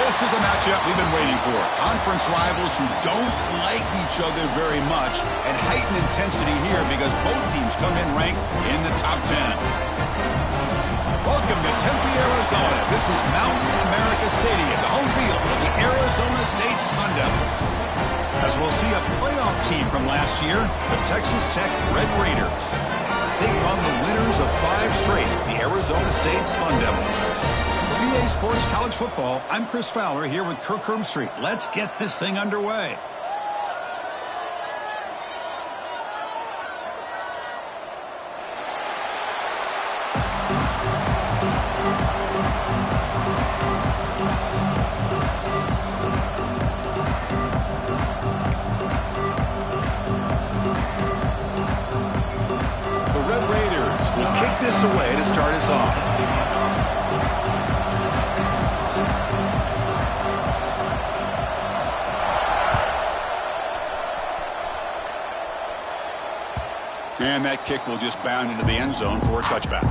This is a matchup we've been waiting for. Conference rivals who don't like each other very much, and heightened intensity here because both teams come in ranked in the top 10. Welcome to Tempe, Arizona. This is Mountain America Stadium, the home field of the Arizona State Sun Devils. As we'll see a playoff team from last year, the Texas Tech Red Raiders take on the winners of 5 straight, the Arizona State Sun Devils. For BA Sports College Football, I'm Chris Fowler here with Kirk Herbstreit. Let's get this thing underway. This away to start us off. And that kick will just bound into the end zone for a touchback.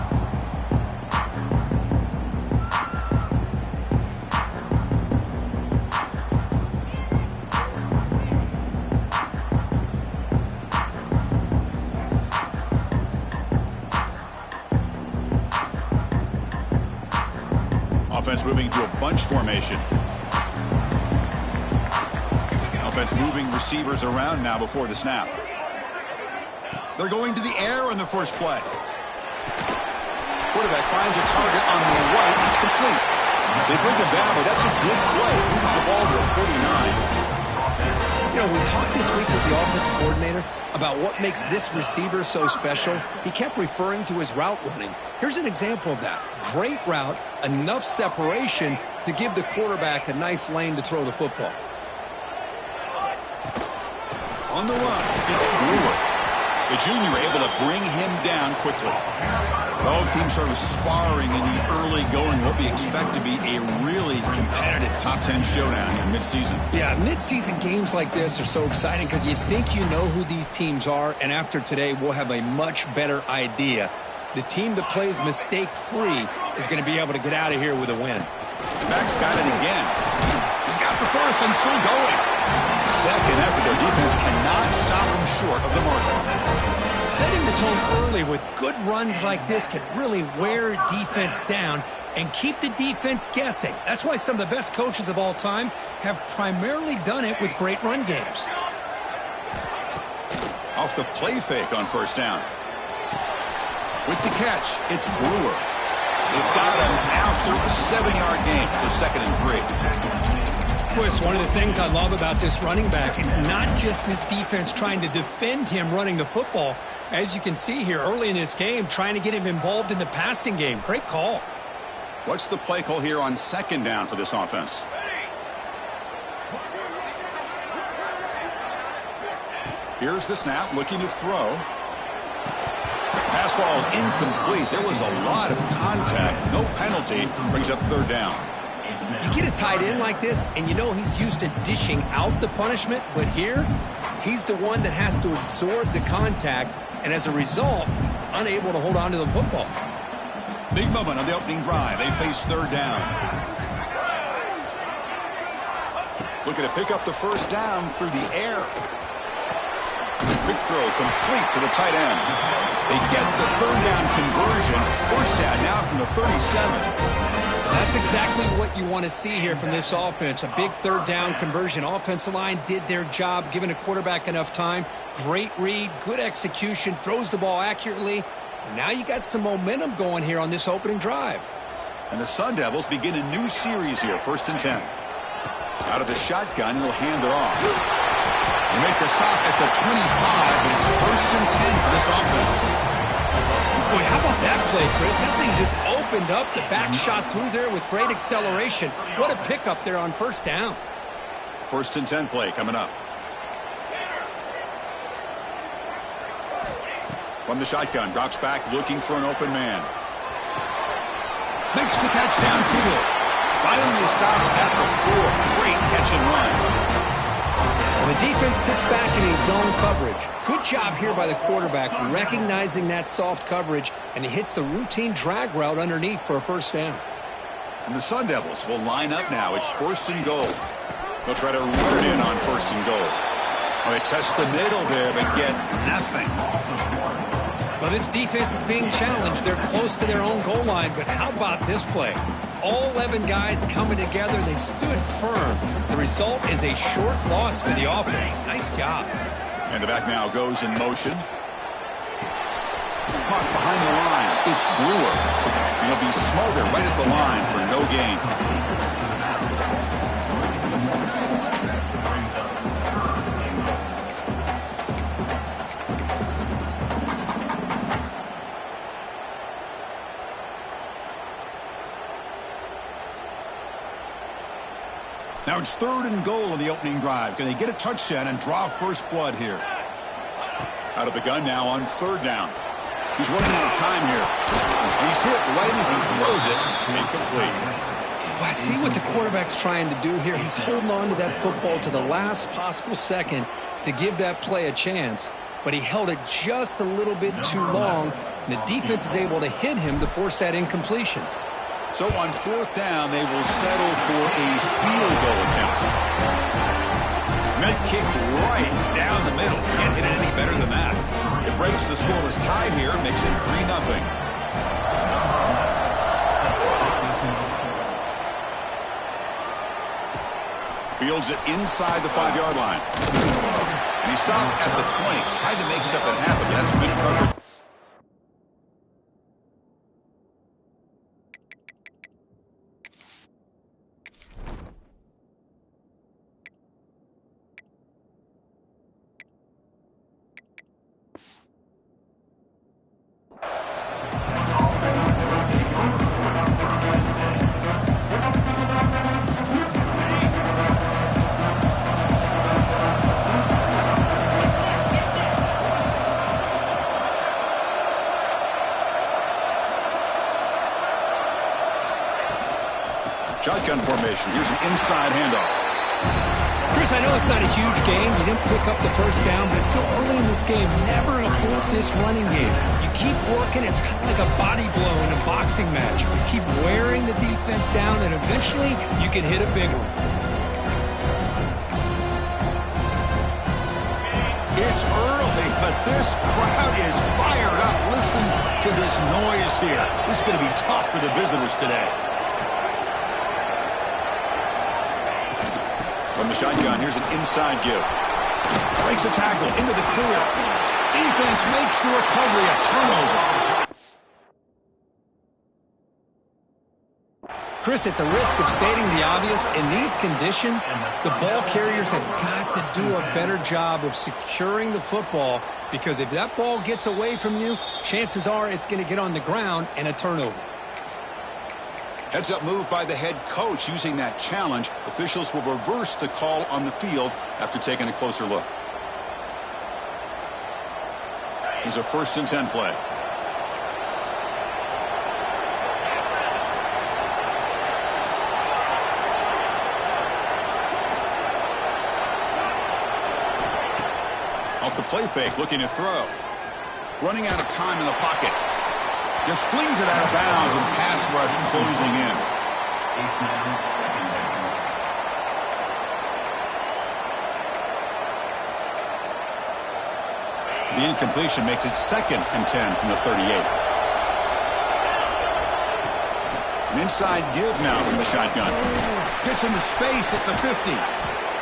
Offense moving to a bunch formation. Offense moving receivers around now before the snap. They're going to the air on the first play. Quarterback finds a target on the right. It's complete. They bring it down, but that's a good play. Moves the ball to a 39. You know, we talked this week with the offensive coordinator about what makes this receiver so special. He kept referring to his route running. Here's an example of that. Great route, enough separation to give the quarterback a nice lane to throw the football. On the run, it's Brewer. The junior able to bring him down quickly. Both teams sort of sparring in the early going. What we expect to be a really competitive top 10 showdown here mid-season. Yeah, mid-season games like this are so exciting because you think you know who these teams are, and after today we'll have a much better idea. The team that plays mistake-free is going to be able to get out of here with a win. Max got it again. He's got the first and still going. Second effort, their defense cannot stop him short of the marker. Setting the tone early with good runs like this can really wear defense down and keep the defense guessing. That's why some of the best coaches of all time have primarily done it with great run games. Off the play fake on first down. With the catch, it's Brewer. They've got him after a 7-yard gain, so 2nd and 3. Chris, one of the things I love about this running back, it's not just this defense trying to defend him running the football. As you can see here early in this game, trying to get him involved in the passing game. Great call. What's the play call here on 2nd down for this offense? Here's the snap, looking to throw. Pass ball is incomplete. There was a lot of contact. No penalty. Brings up 3rd down. You get a tight end like this, and you know he's used to dishing out the punishment, but here, he's the one that has to absorb the contact, and as a result, he's unable to hold on to the football. Big moment on the opening drive. They face 3rd down. Looking to pick up the first down through the air. Quick throw complete to the tight end. They get the 3rd down conversion. First down now from the 37. That's exactly what you want to see here from this offense. A big 3rd down conversion. Offensive line did their job, giving a quarterback enough time. Great read, good execution, throws the ball accurately. And now you got some momentum going here on this opening drive. And the Sun Devils begin a new series here, 1st and 10. Out of the shotgun, he'll hand it off. They make the stop at the 25, but it's 1st and 10 for this offense. Boy, how about that play, Chris? That thing just opened up. The back shot through there with great acceleration. What a pickup there on 1st down. 1st and 10 play coming up. From the shotgun, drops back looking for an open man. Makes the catch downfield. Finally stopped at the 4. Great catch and run. The defense sits back in his zone coverage. Good job here by the quarterback recognizing that soft coverage, and he hits the routine drag route underneath for a 1st down. And the Sun Devils will line up now. It's 1st and goal. They'll try to run it in on 1st and goal. Well, they test the middle there, but get nothing. Well, this defense is being challenged. They're close to their own goal line, but how about this play? All 11 guys coming together. They stood firm. The result is a short loss for the offense. Nice job. And the back now goes in motion. Caught behind the line. It's Brewer. And he'll be smothered right at the line for no gain. Now it's 3rd and goal in the opening drive. Can they get a touchdown and draw first blood here? Out of the gun now on 3rd down. He's running out of time here. And he's hit right as he throws it. Incomplete. Well, I see what the quarterback's trying to do here. He's holding on to that football to the last possible second to give that play a chance. But he held it just a little bit too long. And the defense is able to hit him to force that incompletion. So on 4th down, they will settle for a field goal attempt. Mid kick right down the middle. Can't hit it any better than that. It breaks the scoreless tie here, makes it 3-0. Fields it inside the 5-yard line. And he stopped at the 20. Tried to make something happen, but that's good coverage. Shotgun formation. Here's an inside handoff. Chris, I know it's not a huge game. You didn't pick up the 1st down, but it's still early in this game. Never abort this running game. You keep working. It's kind of like a body blow in a boxing match. You keep wearing the defense down, and eventually you can hit a big one. It's early, but this crowd is fired up. Listen to this noise here. This is going to be tough for the visitors today. From the shotgun, here's an inside give. Breaks a tackle into the clear. Defense makes the recovery a turnover. Chris, at the risk of stating the obvious, in these conditions, the ball carriers have got to do a better job of securing the football, because if that ball gets away from you, chances are it's going to get on the ground and a turnover. Heads up move by the head coach using that challenge. Officials will reverse the call on the field after taking a closer look. Here's a 1st and 10 play. Off the play fake, looking to throw. Running out of time in the pocket. Just flings it out of bounds, and pass rush closing in. The incompletion makes it 2nd and 10 from the 38. An inside give now from the shotgun. Gets into space at the 50.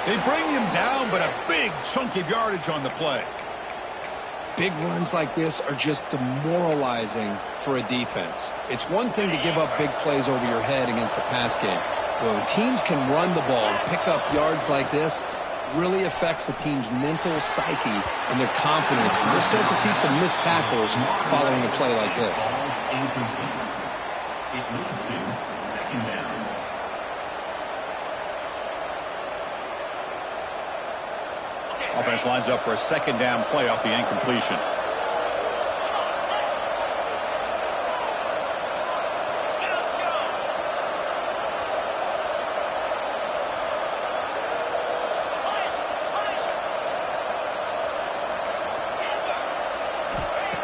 They bring him down, but a big chunk of yardage on the play. Big runs like this are just demoralizing for a defense. It's one thing to give up big plays over your head against the pass game. But when teams can run the ball and pick up yards like this, it really affects the team's mental psyche and their confidence. And we'll start to see some missed tackles following a play like this. It moves to 2nd down. Offense lines up for a 2nd down play off the incompletion.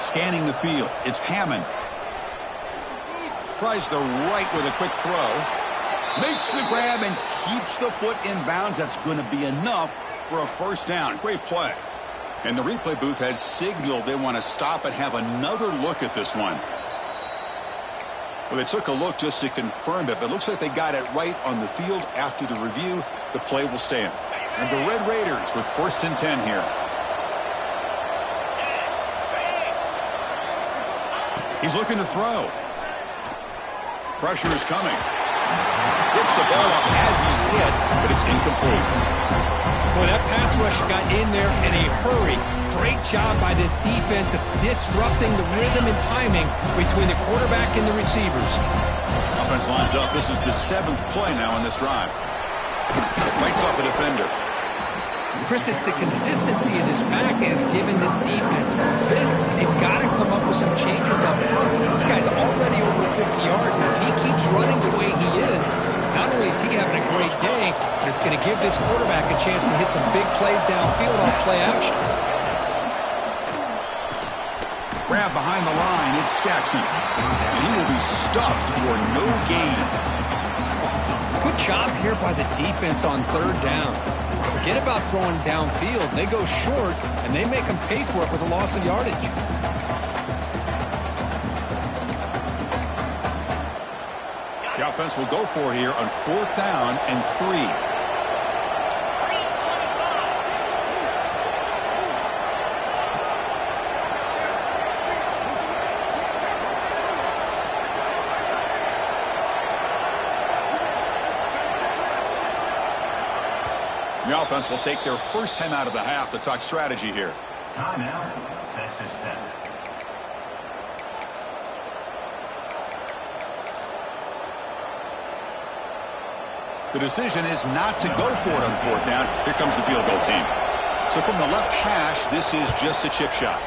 Scanning the field, it's Hammond. Tries the right with a quick throw. Makes the grab and keeps the foot in bounds. That's going to be enough for a first down. Great play. And the replay booth has signaled they want to stop and have another look at this one. Well, they took a look just to confirm it, but it looks like they got it right on the field. After the review, the play will stand. And the Red Raiders with 1st and 10 here. He's looking to throw. Pressure is coming. Gets the ball up as he's hit, but it's incomplete. Boy, that pass rush got in there in a hurry. Great job by this defense of disrupting the rhythm and timing between the quarterback and the receivers. Offense lines up. This is the 7th play now in this drive. Bites off a defender. Chris, it's the consistency of this back has given this defense fits. They've got to come up with some changes up front. This guy's already over 50 yards, and if he keeps running the way he is, not only is he having a great day, but it's going to give this quarterback a chance to hit some big plays downfield off play action. Grab behind the line. It's Jackson. And he will be stuffed for no gain. Good job here by the defense on 3rd down. Forget about throwing downfield. They go short, and they make them pay for it with a loss of yardage. The offense will go for here on 4th down and 3. The offense will take their first time out of the half to talk strategy here. Timeout, Texas Tech. The decision is not to go for it on 4th down. Here comes the field goal team. So from the left hash, this is just a chip shot.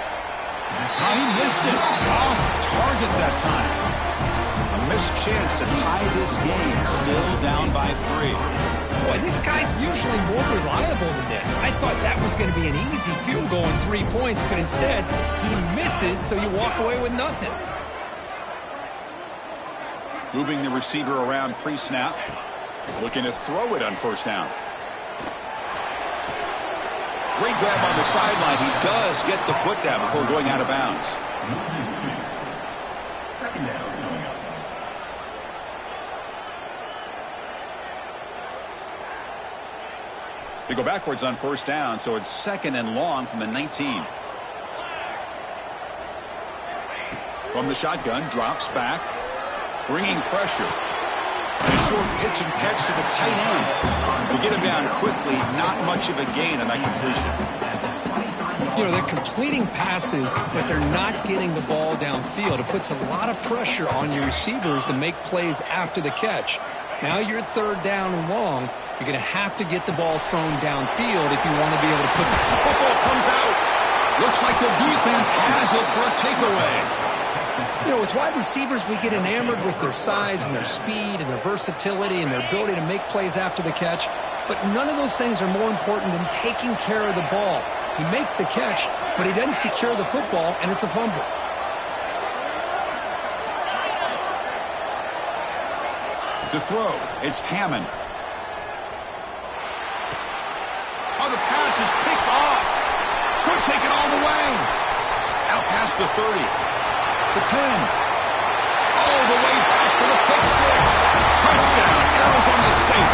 He missed it. Off target that time. A missed chance to tie this game. Still down by 3. Boy, this guy's usually more reliable than this. I thought that was going to be an easy field goal in 3 points, but instead, he misses, so you walk away with nothing. Moving the receiver around pre-snap. Looking to throw it on 1st down. Great grab on the sideline. He does get the foot down before going out of bounds. 2nd down coming up. They go backwards on 1st down, so it's 2nd and long from the 19. From the shotgun, drops back, bringing pressure. And a short pitch and catch to the tight end. They get him down quickly, not much of a gain on that completion. You know, they're completing passes, but they're not getting the ball downfield. It puts a lot of pressure on your receivers to make plays after the catch. Now you're 3rd down and long. You're going to have to get the ball thrown downfield if you want to be able to put it. Football comes out. Looks like the defense has it for a takeaway. You know, with wide receivers, we get enamored with their size and their speed and their versatility and their ability to make plays after the catch. But none of those things are more important than taking care of the ball. He makes the catch, but he doesn't secure the football, and it's a fumble. To throw, it's Hammond. Oh, the pass is picked off. Could take it all the way. Out past the 30. The 10. All the way back for the pick 6. Touchdown, Arizona State.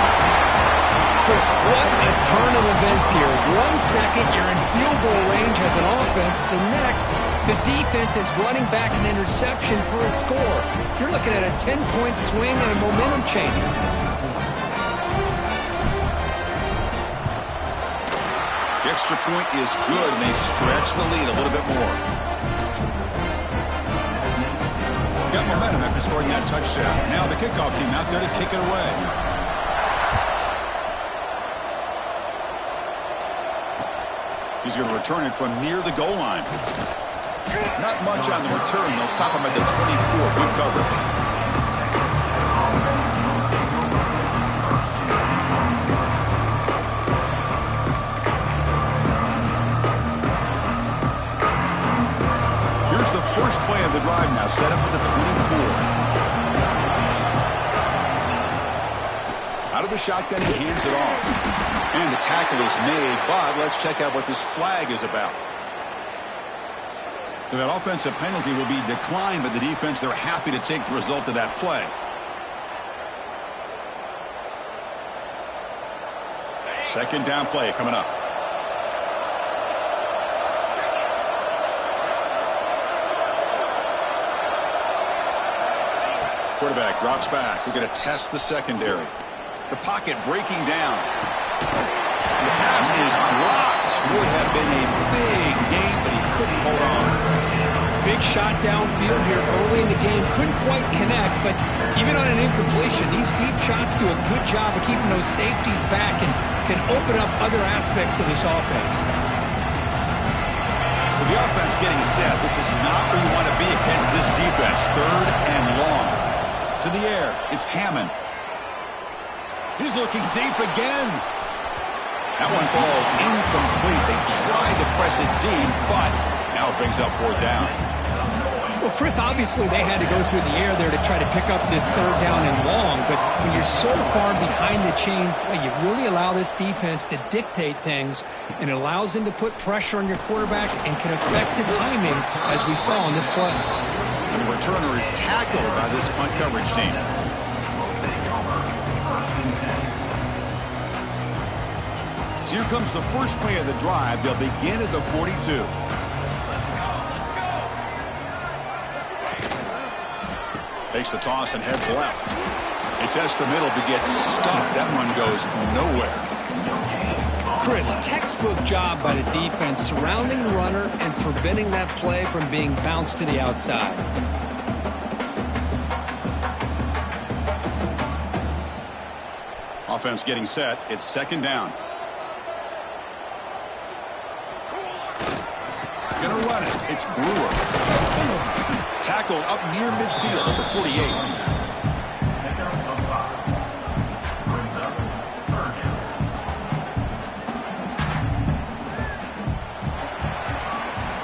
Chris, what a turn of events here. 1 second, you're in field goal range as an offense. The next, the defense is running back an interception for a score. You're looking at a 10-point swing and a momentum changer. The extra point is good, and they stretch the lead a little bit more. Got momentum after scoring that touchdown. Now the kickoff team out there to kick it away. He's going to return it from near the goal line. Not much on the return. They'll stop him at the 24. Good coverage. First play of the drive now, set up with the 24. Out of the shotgun, he hands it off. And the tackle is made, but let's check out what this flag is about. So that offensive penalty will be declined by the defense. They're happy to take the result of that play. Second down play coming up. Quarterback drops back. We're going to test the secondary. The pocket breaking down. The pass is dropped. Would have been a big game, but he couldn't hold on. Big shot downfield here early in the game. Couldn't quite connect, but even on an incompletion, these deep shots do a good job of keeping those safeties back and can open up other aspects of this offense. So the offense getting set. This is not where you want to be against this defense. Third and long. To the air. It's Hammond. He's looking deep again. That one falls incomplete. They tried to press it deep, but now it brings up fourth down. Well, Chris, obviously they had to go through the air there to try to pick up this third down and long, but when you're so far behind the chains, boy, you really allow this defense to dictate things, and it allows them to put pressure on your quarterback and can affect the timing, as we saw on this play. And the returner is tackled by this punt coverage team. So here comes the first play of the drive. They'll begin at the 42. Takes the toss and heads left. He tests the middle but gets stuck. That one goes nowhere. Chris, textbook job by the defense surrounding the runner and preventing that play from being bounced to the outside. Offense getting set. It's second down. Gonna run it. It's Brewer. Tackled up near midfield at the 48.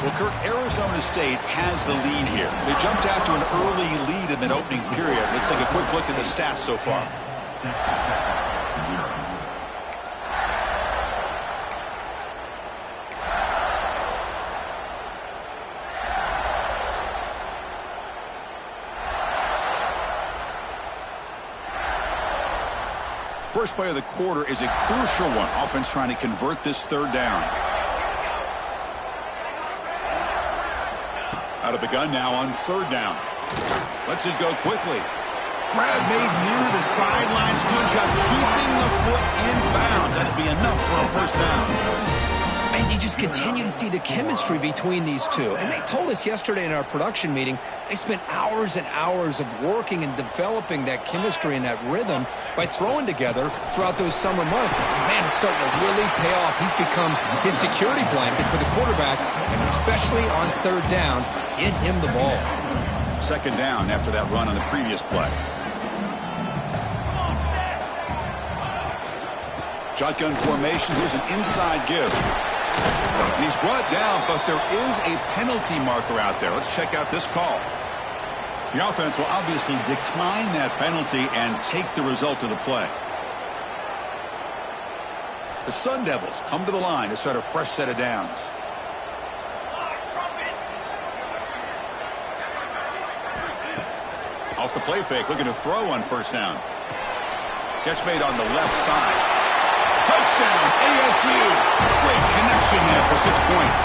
Well, Kurt, Arizona State has the lead here. They jumped out to an early lead in that opening period. Let's take a quick look at the stats so far. First play of the quarter is a crucial one. Offense trying to convert this third down. Out of the gun now on third down. Lets it go quickly. Grab made near the sidelines. Good job keeping the foot in bounds. That'd be enough for a first down. And you just continue to see the chemistry between these two. And they told us yesterday in our production meeting, they spent hours and hours of working and developing that chemistry and that rhythm by throwing together throughout those summer months. And man, it's starting to really pay off. He's become his security blanket for the quarterback, and especially on third down, get him the ball. Second down after that run on the previous play. Shotgun formation. Here's an inside give. He's brought down, but there is a penalty marker out there. Let's check out this call. The offense will obviously decline that penalty and take the result of the play. The Sun Devils come to the line to start a fresh set of downs. Off the play fake, looking to throw on first down. Catch made on the left side. Touchdown, ASU. Great connection there for 6 points.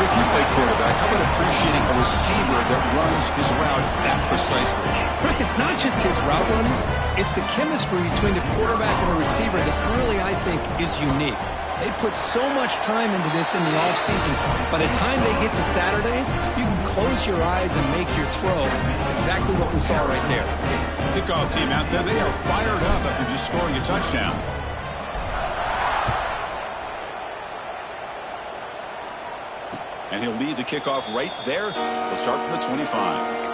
If you play quarterback, how about appreciating a receiver that runs his routes that precisely? Chris, it's not just his route running. It's the chemistry between the quarterback and the receiver that really, I think, is unique. They put so much time into this in the offseason. By the time they get to Saturdays, you can close your eyes and make your throw. It's exactly what we saw right there. Kickoff team out there, they are fired up after just scoring a touchdown. And he'll lead the kickoff right there. They'll start from the 25.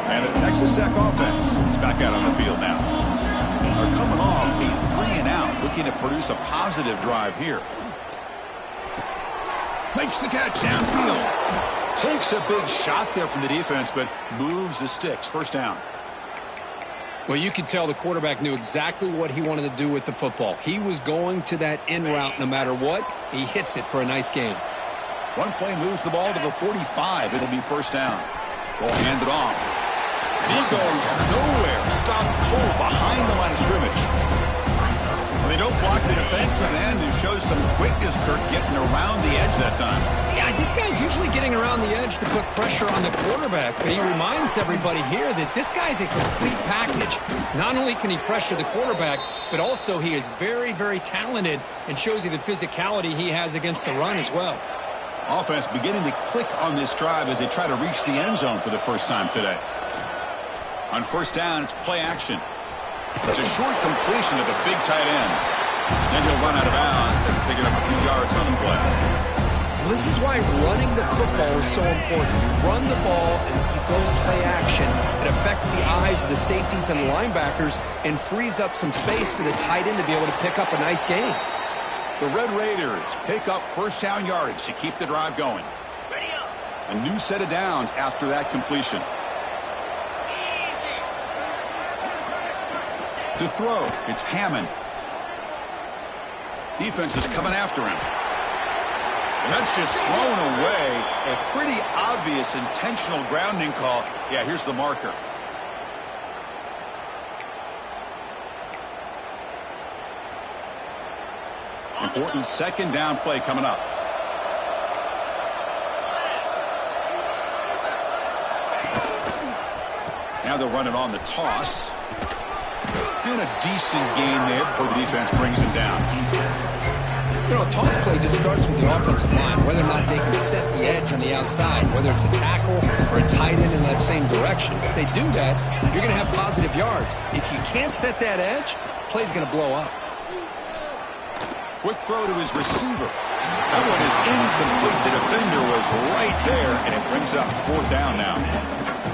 And the Texas Tech offense is back out on the field now. They're coming off a 3-and-out, looking to produce a positive drive here. Makes the catch downfield. Takes a big shot there from the defense, but moves the sticks. First down. Well, you could tell the quarterback knew exactly what he wanted to do with the football. He was going to that in route no matter what. He hits it for a nice gain. One play moves the ball to the 45. It'll be first down. Ball handed off. And he goes nowhere. Stopped cold behind the line of scrimmage. Well, they don't block the defensive end and shows some quickness, Kirk, getting around the edge that time. Yeah, this guy's usually getting around the edge to put pressure on the quarterback, but he reminds everybody here that this guy's a complete package. Not only can he pressure the quarterback, but also he is very, very talented and shows you the physicality he has against the run as well. Offense beginning to click on this drive as they try to reach the end zone for the first time today. On first down, it's play action. It's a short completion to the big tight end. Then he'll run out of bounds after picking up a few yards on the play. Well, this is why running the football is so important. You run the ball and you go play action. It affects the eyes of the safeties and linebackers and frees up some space for the tight end to be able to pick up a nice gain. The Red Raiders pick up first down yardage to keep the drive going. A new set of downs after that completion. To throw, it's Hammond. Defense is coming after him. And that's just thrown away. A pretty obvious intentional grounding call. Yeah, here's the marker. Important second down play coming up. Now they'll run it on the toss. And a decent gain there before the defense brings him down. You know, a toss play just starts with the offensive line, whether or not they can set the edge on the outside, whether it's a tackle or a tight end in that same direction. If they do that, you're going to have positive yards. If you can't set that edge, play's going to blow up. Quick throw to his receiver. That one is incomplete. The defender was right there, and it brings up fourth down now.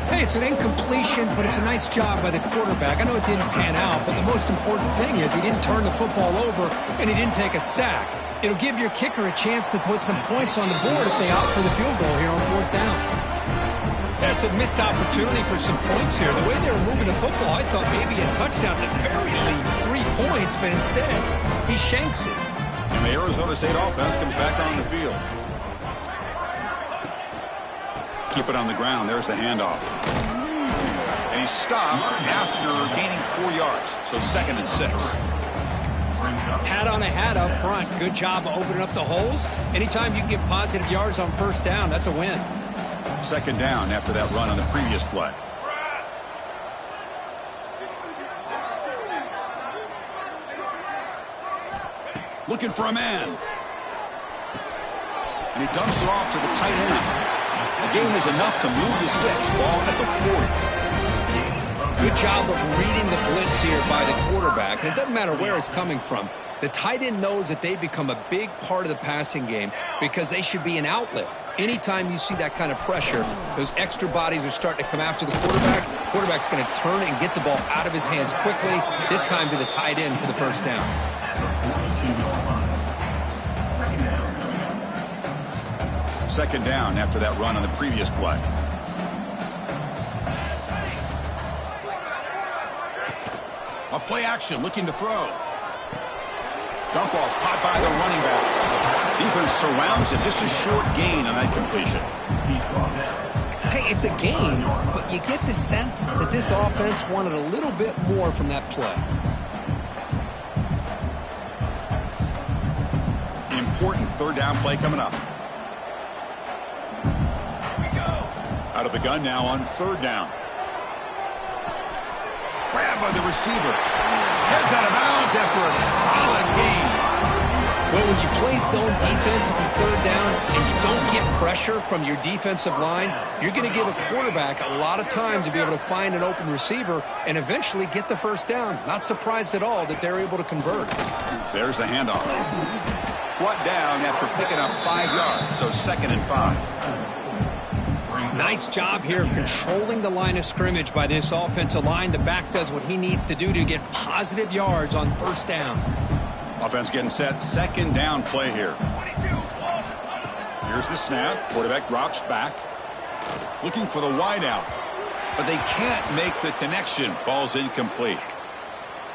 Hey, it's an incompletion, but it's a nice job by the quarterback. I know it didn't pan out, but the most important thing is he didn't turn the football over, and he didn't take a sack. It'll give your kicker a chance to put some points on the board if they opt for the field goal here on fourth down. That's a missed opportunity for some points here. The way they were moving the football, I thought maybe a touchdown, at the very least 3 points, but instead, he shanks it. And the Arizona State offense comes back on the field. Keep it on the ground. There's the handoff. And he stopped after gaining 4 yards. So 2nd and 6. Hat on a hat up front. Good job of opening up the holes. Anytime you can get positive yards on first down, that's a win. 2nd down after that run on the previous play. Looking for a man. And he dumps it off to the tight end. The game is enough to move the sticks. Ball at the 40. Good job of reading the blitz here by the quarterback. And it doesn't matter where it's coming from. The tight end knows that they become a big part of the passing game because they should be an outlet. Anytime you see that kind of pressure, those extra bodies are starting to come after the quarterback. Quarterback's going to turn and get the ball out of his hands quickly, this time to the tight end for the first down. Second down after that run on the previous play. A play action, looking to throw. Dump off, caught by the running back. Defense surrounds it. Just a short gain on that completion. Hey, it's a gain, but you get the sense that this offense wanted a little bit more from that play. Important third down play coming up. Out of the gun now on third down. Grabbed by the receiver. Heads out of bounds after a solid gain. Well, when you play zone defense on third down and you don't get pressure from your defensive line, you're going to give a quarterback a lot of time to be able to find an open receiver and eventually get the first down. Not surprised at all that they're able to convert. There's the handoff. Brought down after picking up 5 yards, so 2nd and 5. Nice job here of controlling the line of scrimmage by this offensive line. The back does what he needs to do to get positive yards on first down. Offense getting set. Second down play here. Here's the snap. Quarterback drops back. Looking for the wideout, but they can't make the connection. Ball's incomplete.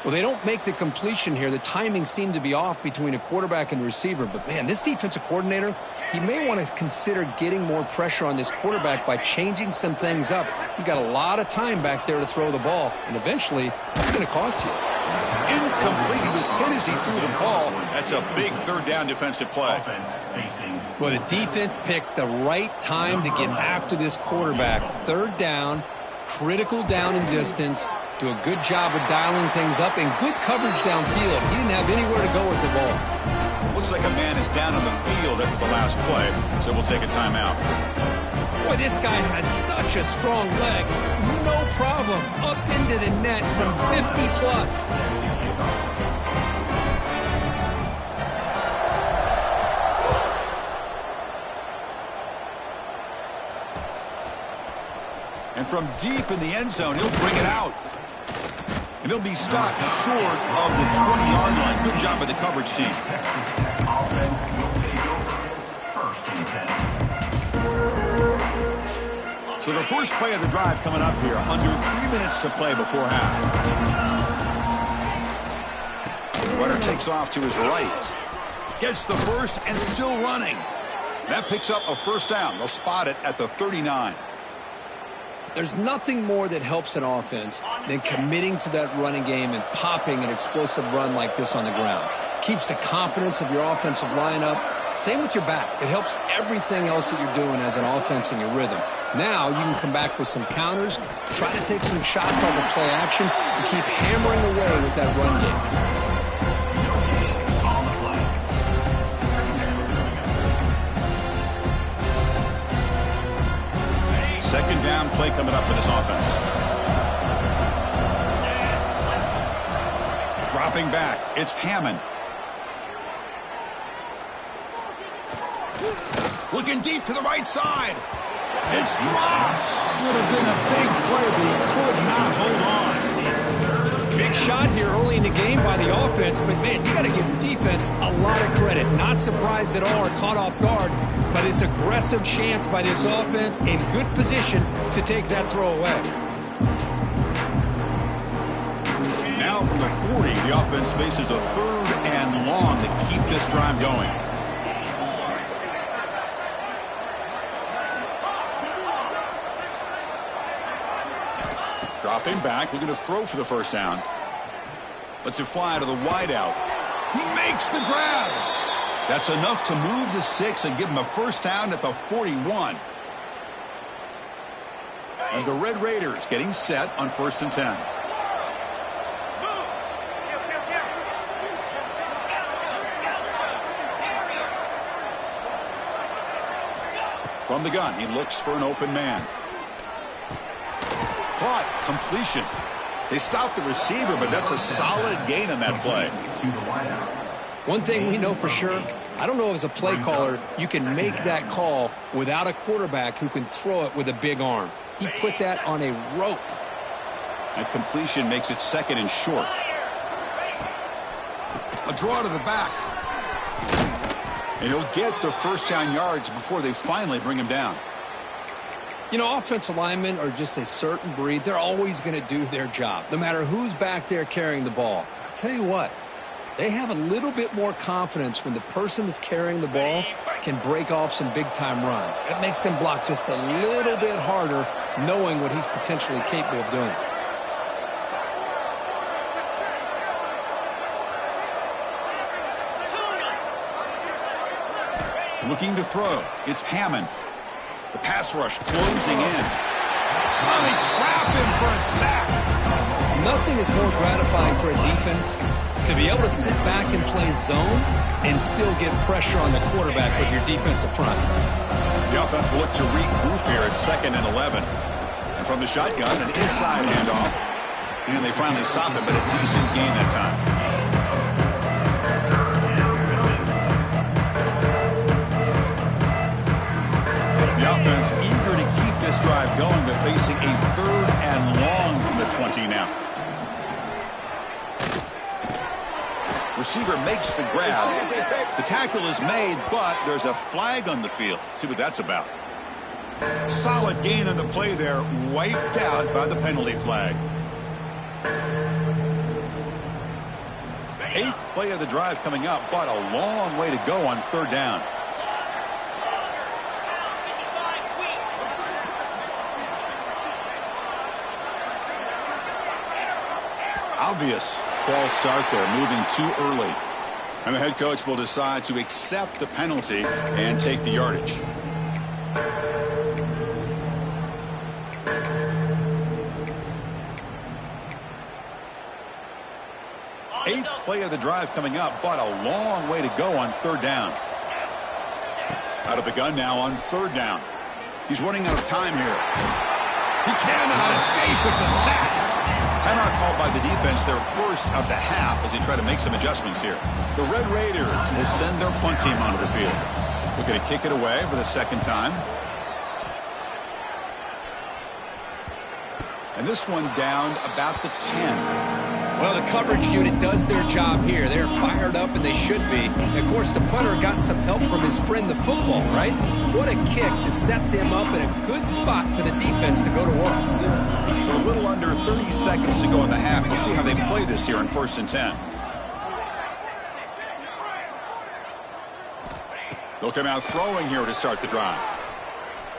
Well, they don't make the completion here. The timing seemed to be off between a quarterback and receiver. But, man, this defensive coordinator, he may want to consider getting more pressure on this quarterback by changing some things up. He's got a lot of time back there to throw the ball, and eventually it's going to cost you. Incomplete. He was hit as he threw the ball. That's a big third down defensive play. Well, the defense picks the right time to get after this quarterback. Third down, critical down and distance. Do a good job of dialing things up and good coverage downfield. He didn't have anywhere to go with the ball. Looks like a man is down on the field after the last play, so we'll take a timeout. Boy, this guy has such a strong leg. No problem. Up into the net from 50 plus. And from deep in the end zone, he'll bring it out. And he'll be stopped short of the 20-yard line. Good job by the coverage team. Offense will take over. First and 10. So the first play of the drive coming up here. Under 3 minutes to play before half. The runner takes off to his right. Gets the first and still running. That picks up a first down. They'll spot it at the 39. There's nothing more that helps an offense than committing to that running game and popping an explosive run like this on the ground. Keeps the confidence of your offensive lineup. Same with your back. It helps everything else that you're doing as an offense in your rhythm. Now you can come back with some counters, try to take some shots off of play action, and keep hammering away with that run game. Second down play coming up for this offense. Dropping back, it's Hammond. Looking deep to the right side. It's dropped. Would have been a big play, but he could not hold on. Big shot here early in the game by the offense, but, man, you got to give the defense a lot of credit. Not surprised at all or caught off guard, but it's aggressive chance by this offense in good position to take that throw away. Now from the 40, the offense faces a third and long to keep this drive going. Dropping back, looking to throw for the first down. Lets it fly to the wideout. He makes the grab. That's enough to move the sticks and give him a first down at the 41. And the Red Raiders getting set on 1st and 10. From the gun, he looks for an open man. Caught, completion. They stopped the receiver, but that's a solid gain on that play. One thing we know for sure, I don't know as a play caller, you can make that call without a quarterback who can throw it with a big arm. He put that on a rope. That completion makes it 2nd and short. A draw to the back. And he'll get the first down yards before they finally bring him down. You know, offensive linemen are just a certain breed. They're always going to do their job, no matter who's back there carrying the ball. I'll tell you what, they have a little bit more confidence when the person that's carrying the ball can break off some big-time runs. That makes them block just a little bit harder, knowing what he's potentially capable of doing. Looking to throw. It's Hammond. The pass rush closing in. Oh, they trap him for a sack. Nothing is more gratifying for a defense to be able to sit back and play zone and still get pressure on the quarterback with your defensive front. The offense will look to regroup here at 2nd and 11. And from the shotgun, an inside handoff. And they finally stop it, but a decent gain that time. The offense eager to keep this drive going, but facing a 3rd and long from the 20 now. Receiver makes the grab. The tackle is made, but there's a flag on the field. See what that's about. Solid gain on the play there, wiped out by the penalty flag. 8th play of the drive coming up, but a long way to go on 3rd down. Obvious false start there, moving too early. And the head coach will decide to accept the penalty and take the yardage. 8th play of the drive coming up, but a long way to go on 3rd down. Out of the gun now on 3rd down. He's running out of time here. He cannot escape. It's a sack. Timeout called by the defense, their first of the half, as they try to make some adjustments here. The Red Raiders will send their punt team onto the field. Looking to kick it away for the 2nd time. And this one down about the 10. Well, the coverage unit does their job here. They're fired up, and they should be. Of course, the punter got some help from his friend, the football, right? What a kick to set them up in a good spot for the defense to go to work. So a little under 30 seconds to go in the half. We'll see how they play this here in 1st and 10. They'll come out throwing here to start the drive.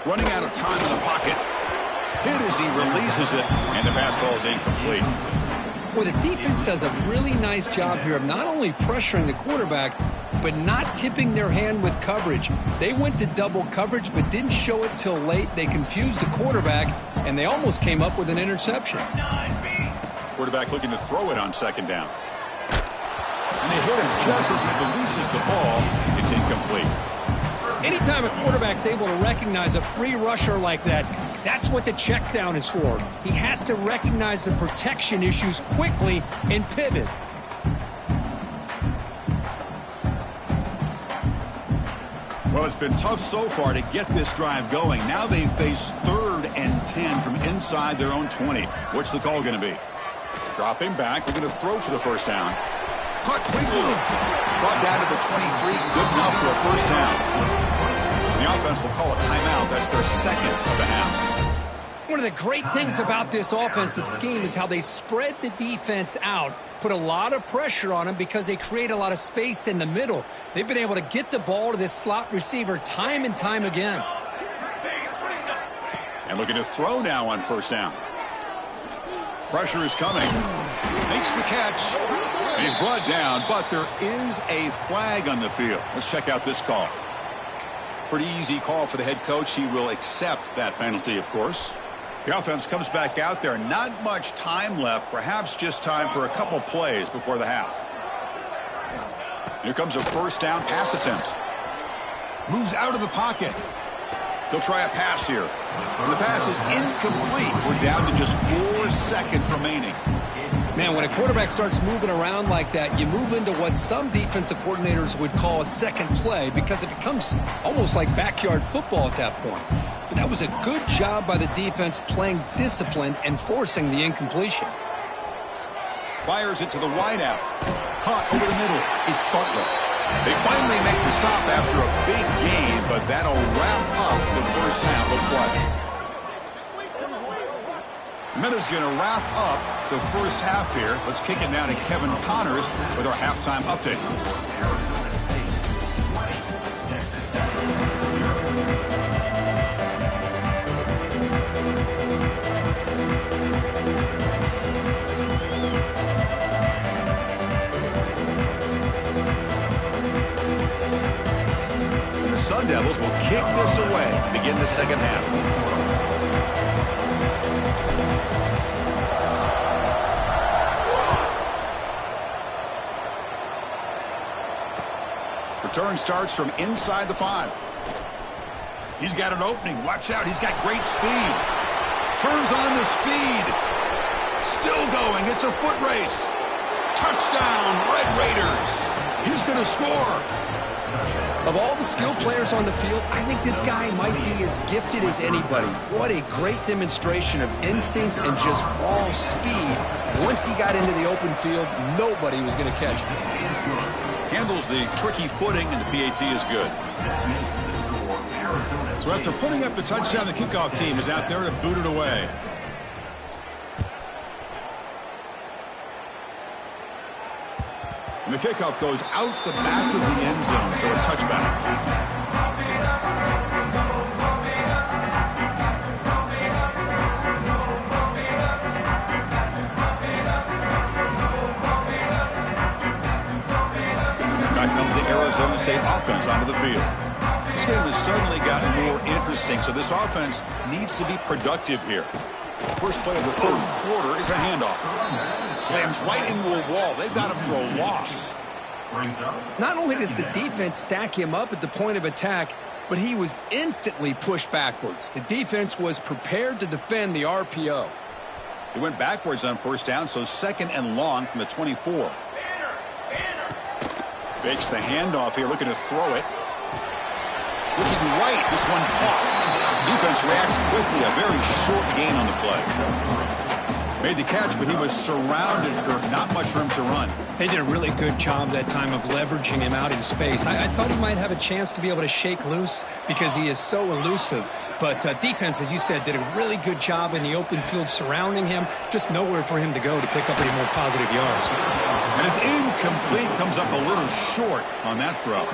Running out of time in the pocket. Hit as he releases it, and the pass ball is incomplete. Well, the defense does a really nice job here of not only pressuring the quarterback, but not tipping their hand with coverage. They went to double coverage, but didn't show it till late. They confused the quarterback, and they almost came up with an interception. Quarterback looking to throw it on 2nd down. And they hit him just as he releases the ball. It's incomplete. Anytime a quarterback's able to recognize a free rusher like that, that's what the check down is for. He has to recognize the protection issues quickly and pivot. Well, it's been tough so far to get this drive going. Now they face 3rd and 10 from inside their own 20. What's the call going to be? Dropping back. We're going to throw for the 1st down. Caught quickly. Brought down to the 23. Good enough for a 1st down. The offense will call a timeout. That's their 2nd of the half. One of the great things about this offensive scheme is how they spread the defense out, put a lot of pressure on them because they create a lot of space in the middle. They've been able to get the ball to this slot receiver time and time again. And looking to throw now on 1st down. Pressure is coming. Makes the catch. And he's brought down, but there is a flag on the field. Let's check out this call. Pretty easy call for the head coach. He will accept that penalty, of course. The offense comes back out there. Not much time left. Perhaps just time for a couple plays before the half. Here comes a 1st down pass attempt. Moves out of the pocket. He'll try a pass here. And the pass is incomplete. We're down to just 4 seconds remaining. Man, when a quarterback starts moving around like that, you move into what some defensive coordinators would call a 2nd play because it becomes almost like backyard football at that point. But that was a good job by the defense playing discipline and forcing the incompletion. Fires it to the wideout. Caught over the middle. It's Butler. They finally make the stop after a big gain, but that'll wrap up the 1st half of play. Minuta's going to wrap up the 1st half here. Let's kick it now to Kevin Connors with our halftime update. And the Sun Devils will kick this away to begin the 2nd half. Return starts from inside the 5. He's got an opening. Watch out. He's got great speed. Turns on the speed. Still going. It's a foot race. Touchdown, Red Raiders. He's going to score. Of all the skilled players on the field, I think this guy might be as gifted as anybody. What a great demonstration of instincts and just raw speed. Once he got into the open field, nobody was going to catch him. Handles the tricky footing, and the PAT is good. So after putting up the touchdown, the kickoff team is out there to boot it away. And the kickoff goes out the back of the end zone, so a touchback. Arizona State offense onto the field. This game has certainly gotten more interesting, so this offense needs to be productive here. First play of the third quarter is a handoff. Slams right into a wall. They've got him for a loss. Not only does the defense stack him up at the point of attack, but he was instantly pushed backwards. The defense was prepared to defend the RPO. He went backwards on first down, so second and long from the 24. Fakes the handoff here, looking to throw it. Looking right, this one caught. Defense reacts quickly, a very short gain on the play. Made the catch, but he was surrounded for not much room to run. They did a really good job that time of leveraging him out in space. I thought he might have a chance to be able to shake loose because he is so elusive. But defense, as you said, did a really good job in the open field surrounding him. Just nowhere for him to go to pick up any more positive yards. And it's incomplete, comes up a little short on that throw.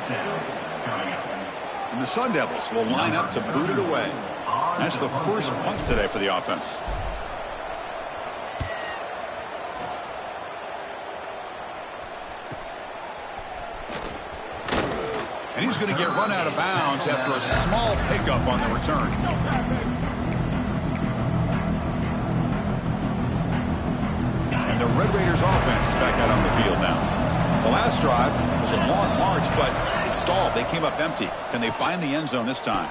And the Sun Devils will line up to boot it away. That's the first punt today for the offense. And he's going to get run out of bounds after a small pickup on the return. And the Red Raiders offense is back out on the field now. The last drive was a long march, but it stalled. They came up empty. Can they find the end zone this time?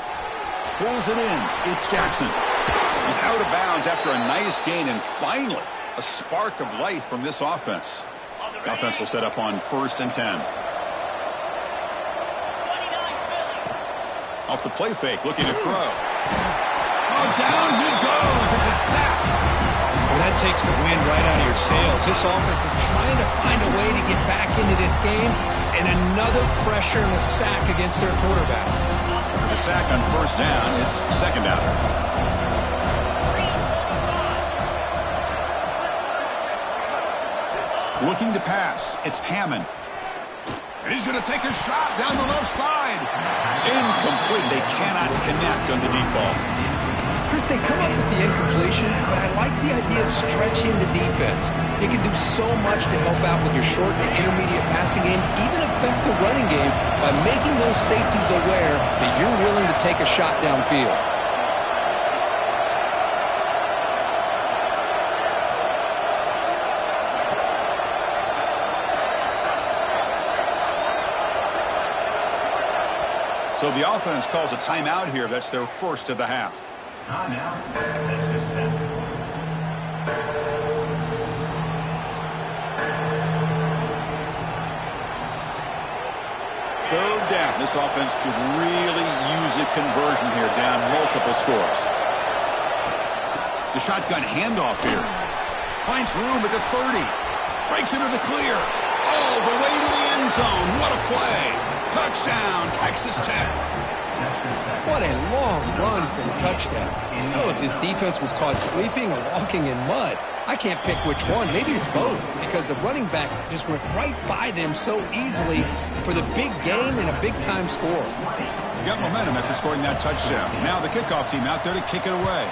Pulls it in. It's Jackson. He's out of bounds after a nice gain, and finally a spark of life from this offense. The offense will set up on 1st and 10. Off the play fake, looking to throw. Oh, down he goes. It's a sack. Well, that takes the wind right out of your sails. This offense is trying to find a way to get back into this game, and another pressure and a sack against their quarterback. For the sack on first down, it's second down. Looking to pass, it's Hammond. And he's going to take a shot down the left side. Incomplete. They cannot connect on the deep ball. Chris, they come up with the incompletion, but I like the idea of stretching the defense. It can do so much to help out with your short and intermediate passing game, even affect the running game by making those safeties aware that you're willing to take a shot downfield. So the offense calls a timeout here. That's their first of the half. Timeout. Texas Tech. Third down. This offense could really use a conversion here, down multiple scores. The shotgun handoff here. Finds room at the 30. Breaks into the clear. All the way to the end zone. What a play. Touchdown, Texas Tech. What a long run for the touchdown. I don't know if this defense was caught sleeping or walking in mud. I can't pick which one. Maybe it's both, because the running back just went right by them so easily for the big gain and a big-time score. You got momentum after scoring that touchdown. Now the kickoff team out there to kick it away.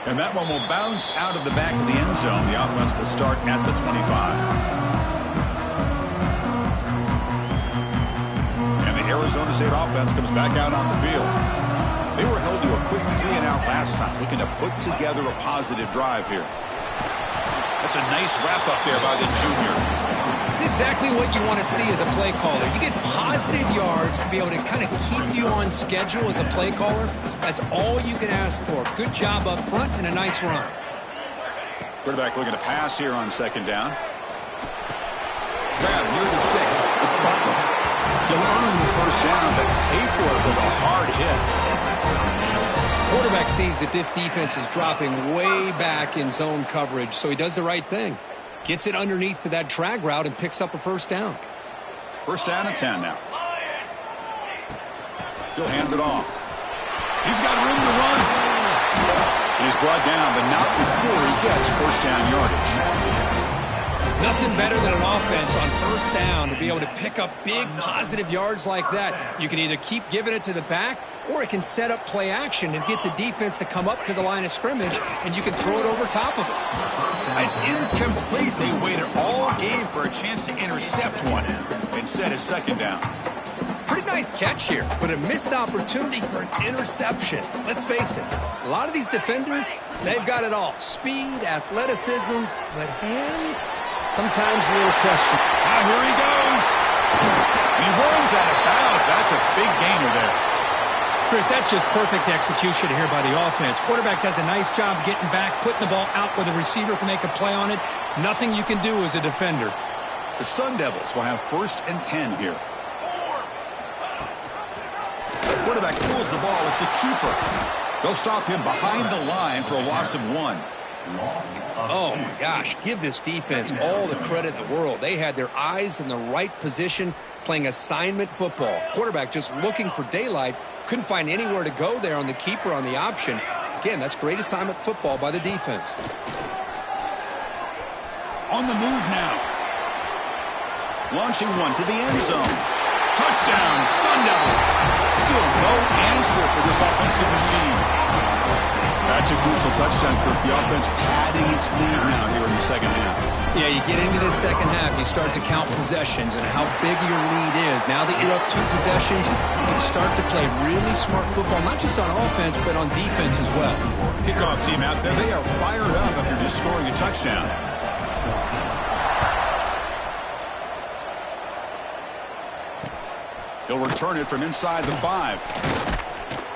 And that one will bounce out of the back of the end zone. The offense will start at the 25. Arizona State offense comes back out on the field. They were held to a quick 3-and-out last time, looking to put together a positive drive here. That's a nice wrap-up there by the junior. It's exactly what you want to see as a play caller. You get positive yards to be able to kind of keep you on schedule as a play caller. That's all you can ask for. Good job up front and a nice run. Quarterback looking to pass here on second down. Grab near the sticks. It's Butler. He'll earn the first down, but pay for it with a hard hit. Quarterback sees that this defense is dropping way back in zone coverage, so he does the right thing. Gets it underneath to that drag route and picks up a first down. First down and 10 now. He'll hand it off. He's got room to run. And he's brought down, but not before he gets first down yardage. Nothing better than an offense on first down to be able to pick up big positive yards like that. You can either keep giving it to the back, or it can set up play action and get the defense to come up to the line of scrimmage, and you can throw it over top of it. It's incomplete. They waited all game for a chance to intercept one. Instead, it's second down. Pretty nice catch here, but a missed opportunity for an interception. Let's face it, a lot of these defenders, they've got it all. Speed, athleticism, but hands, sometimes a little question. Now here he goes. He runs out of bounds. That's a big gainer there. Chris, that's just perfect execution here by the offense. Quarterback does a nice job getting back, putting the ball out where the receiver can make a play on it. Nothing you can do as a defender. The Sun Devils will have 1st and 10 here. Quarterback pulls the ball. It's a keeper. They'll stop him behind the line for a loss of 1. Oh, my gosh. Give this defense all the credit in the world. They had their eyes in the right position, playing assignment football. Quarterback just looking for daylight. Couldn't find anywhere to go there on the keeper on the option. Again, that's great assignment football by the defense. On the move now. Launching one to the end zone. Touchdown, Sun Devils. Still no answer for this offensive machine. That's a crucial touchdown, Kirk. The offense padding its lead now here in the second half. Yeah, you get into the second half, you start to count possessions and how big your lead is. Now that you're up 2 possessions, you can start to play really smart football, not just on offense, but on defense as well. Kickoff team out there, they are fired up after just scoring a touchdown. He'll return it from inside the 5.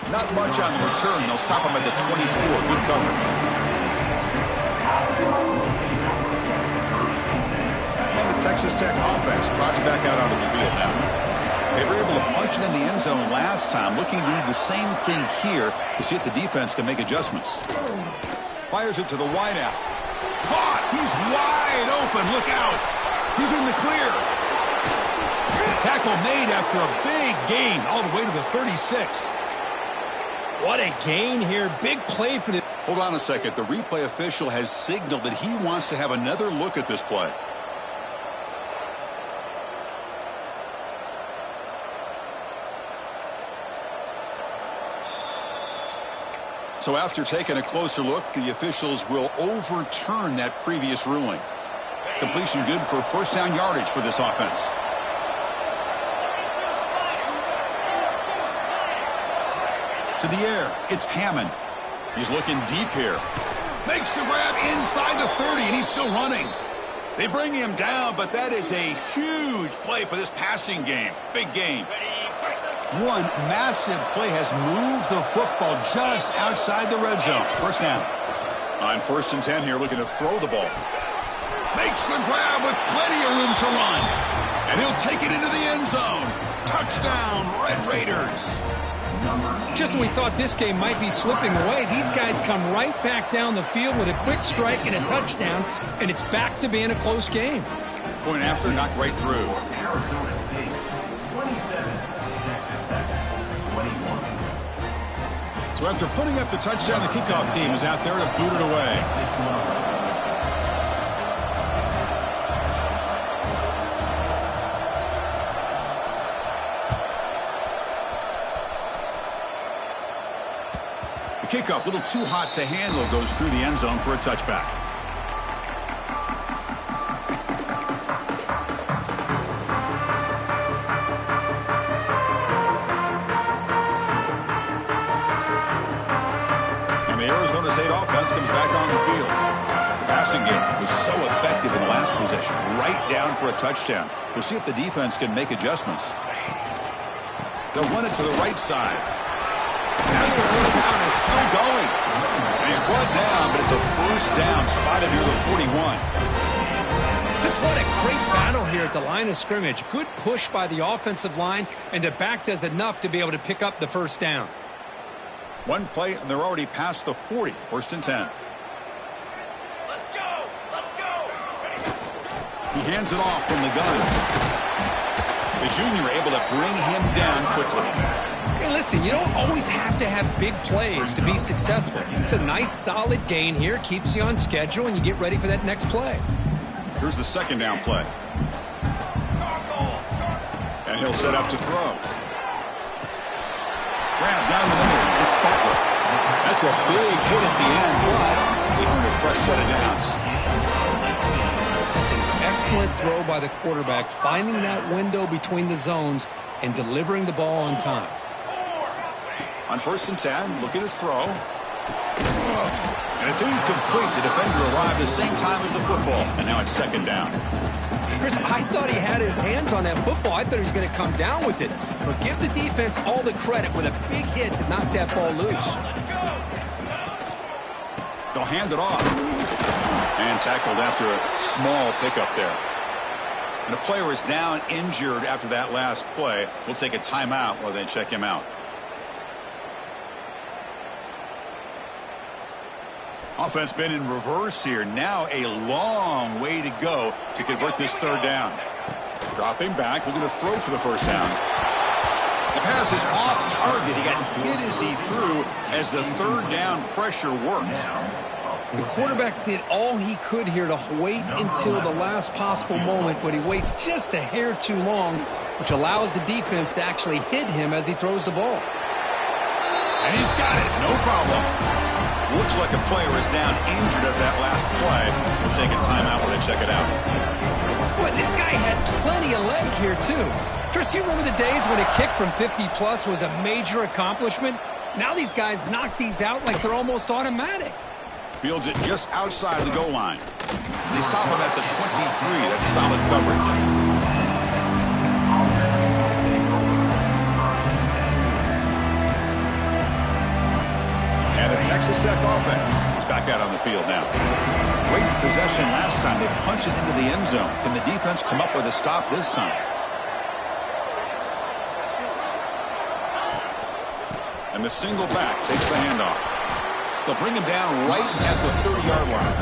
Not much on the return. They'll stop him at the 24. Good coverage. And the Texas Tech offense trots back out onto the field now. They were able to punch it in the end zone last time, looking to do the same thing here to see if the defense can make adjustments. Fires it to the wideout. Caught! He's wide open. Look out! He's in the clear. Tackle made after a big gain all the way to the 36. What a gain here. Big play for the... Hold on a second. The replay official has signaled that he wants to have another look at this play. So after taking a closer look, the officials will overturn that previous ruling. Completion good for first down yardage for this offense. To the air, it's Hammond. He's looking deep here. Makes the grab inside the 30, and he's still running. They bring him down, but that is a huge play for this passing game. Big game. One massive play has moved the football just outside the red zone. First down. On 1st and 10 here, looking to throw the ball. Makes the grab with plenty of room to run. And he'll take it into the end zone. Touchdown, Red Raiders. Just when we thought this game might be slipping away, these guys come right back down the field with a quick strike and a touchdown, and it's back to being a close game. Point after, knocked right through. Arizona State, 27, Texas Tech, 21. So after putting up the touchdown, the kickoff team is out there to boot it away. The kickoff, a little too hot to handle, goes through the end zone for a touchback. And the Arizona State offense comes back on the field. The passing game was so effective in the last possession, right down for a touchdown. We'll see if the defense can make adjustments. They'll run it to the right side. As the first down is still going. And he's brought down, but it's a first down spotted near the 41. Just what a great battle here at the line of scrimmage. Good push by the offensive line, and the back does enough to be able to pick up the first down. One play, and they're already past the 40. 1st and 10. Let's go! Let's go! He hands it off from the gun. The junior able to bring him down quickly. Hey, listen, you don't always have to have big plays to be successful. It's a nice, solid gain here, keeps you on schedule, and you get ready for that next play. Here's the second down play. And he'll set up to throw. Grab down the middle. It's Butler. That's a big hit at the end, but he earned a fresh set of downs. It's an excellent throw by the quarterback, finding that window between the zones and delivering the ball on time. On 1st and 10, looking to throw. And it's incomplete. The defender arrived the same time as the football, and now it's second down. Chris, I thought he had his hands on that football. I thought he was going to come down with it. But give the defense all the credit with a big hit to knock that ball loose. They'll hand it off. And tackled after a small pickup there. And a player is down injured after that last play. We'll take a timeout while they check him out. Offense been in reverse here. Now a long way to go to convert this third down. Dropping back, looking to throw for the first down. The pass is off target. He got hit as he threw as the third down pressure worked. The quarterback did all he could here to wait until the last possible moment, but he waits just a hair too long, which allows the defense to actually hit him as he throws the ball. And he's got it. No problem. Looks like a player is down injured at that last play. We'll take a timeout while they check it out. Boy, this guy had plenty of leg here, too. Chris, you remember the days when a kick from 50-plus was a major accomplishment? Now these guys knock these out like they're almost automatic. Fields it just outside the goal line. They stop him at the 23. That's solid coverage. And the Texas Tech offense is back out on the field now. Great possession last time. They punched it into the end zone. Can the defense come up with a stop this time? And the single back takes the handoff. They'll bring him down right at the 30-yard line.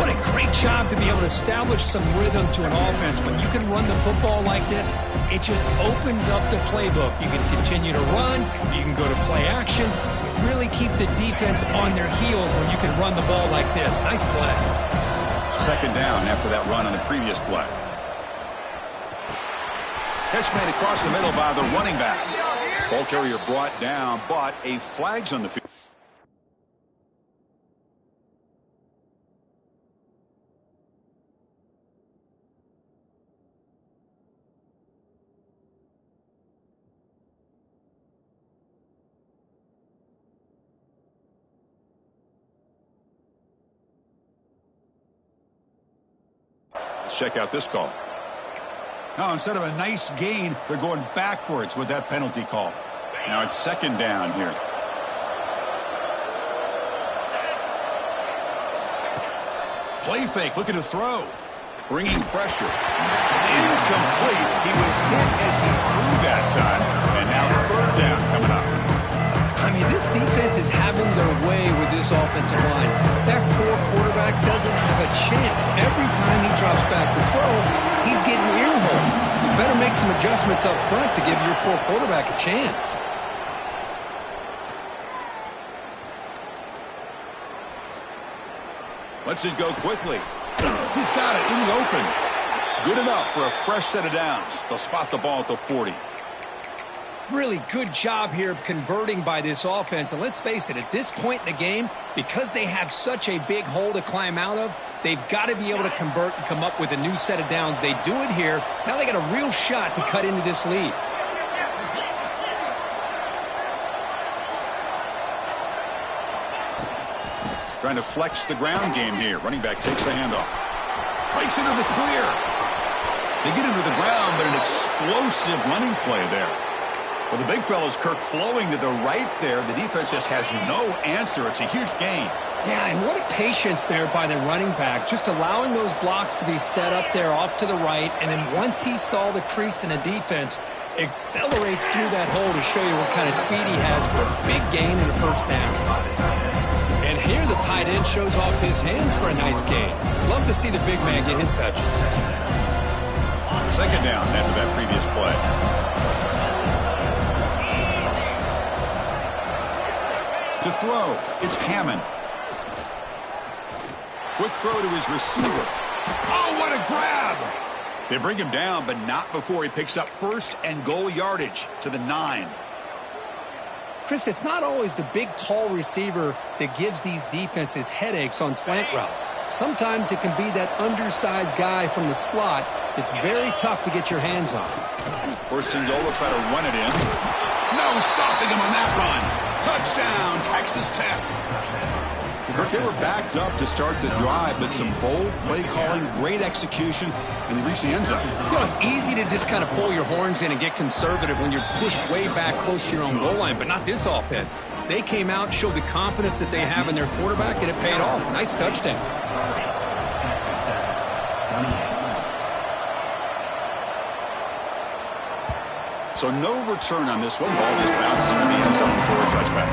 What a great job to be able to establish some rhythm to an offense. When you can run the football like this, it just opens up the playbook. You can continue to run. You can go to play action. You really keep the defense on their heels when you can run the ball like this. Nice play. Second down after that run on the previous play. Catch made across the middle by the running back. Ball carrier brought down, but a flag's on the field. Let's check out this call. Now, instead of a nice gain, they're going backwards with that penalty call. Now it's second down here. Play fake, looking to throw. Bringing pressure. It's incomplete. He was hit as he threw that time. And now third down coming up. I mean, this defense is having their way with this offensive line. That poor quarterback doesn't have a chance. Every time he drops back to throw, he's getting earholed. You better make some adjustments up front to give your poor quarterback a chance. Lets it go quickly. He's got it in the open. Good enough for a fresh set of downs. They'll spot the ball at the 40. Really good job here of converting by this offense. And let's face it, at this point in the game, because they have such a big hole to climb out of, they've got to be able to convert and come up with a new set of downs. They do it here. Now they got a real shot to cut into this lead. Trying to flex the ground game here. Running back takes the handoff. Breaks into the clear. They get into the ground, but an explosive running play there. Well, the big fellow's Kirk flowing to the right there. The defense just has no answer. It's a huge gain. Yeah, and what a patience there by the running back. Just allowing those blocks to be set up there off to the right. And then once he saw the crease in the defense, accelerates through that hole to show you what kind of speed he has for a big gain and a first down. And here the tight end shows off his hands for a nice gain. Love to see the big man get his touches. Second down after that previous play. To throw, it's Hammond. Quick throw to his receiver. Oh, what a grab! They bring him down, but not before he picks up first and goal yardage to the 9. Chris, it's not always the big, tall receiver that gives these defenses headaches on slant routes. Sometimes it can be that undersized guy from the slot that's very tough to get your hands on. First and goal, they'll try to run it in. No stopping him on that run. Touchdown, Texas Tech. Kirk, they were backed up to start the drive, but some bold play calling, great execution, and they reached the end zone. You know, it's easy to just kind of pull your horns in and get conservative when you're pushed way back close to your own goal line, but not this offense. They came out, showed the confidence that they have in their quarterback, and it paid off. Nice touchdown. So no return on this one. Ball just bounces into the end zone for a touchback.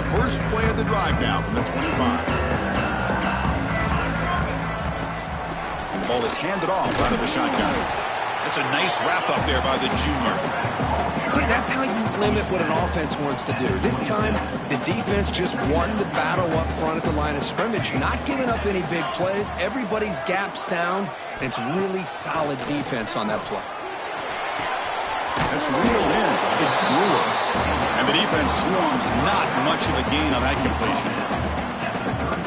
First play of the drive now from the 25. And the ball is handed off out of the shotgun. That's a nice wrap-up there by the junior. See, that's how you limit what an offense wants to do. This time, the defense just won the battle up front at the line of scrimmage, not giving up any big plays. Everybody's gap sound, and it's really solid defense on that play. That's reeled in. It's Brewer. And the defense swarms, not much of a gain on that completion.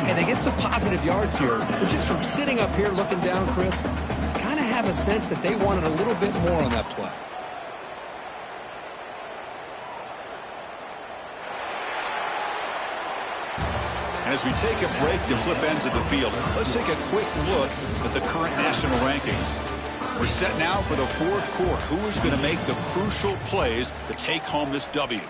And they get some positive yards here. But just from sitting up here looking down, Chris, kind of have a sense that they wanted a little bit more on that play. And as we take a break to flip ends of the field, let's take a quick look at the current national rankings. We're set now for the fourth quarter. Who is going to make the crucial plays to take home this W?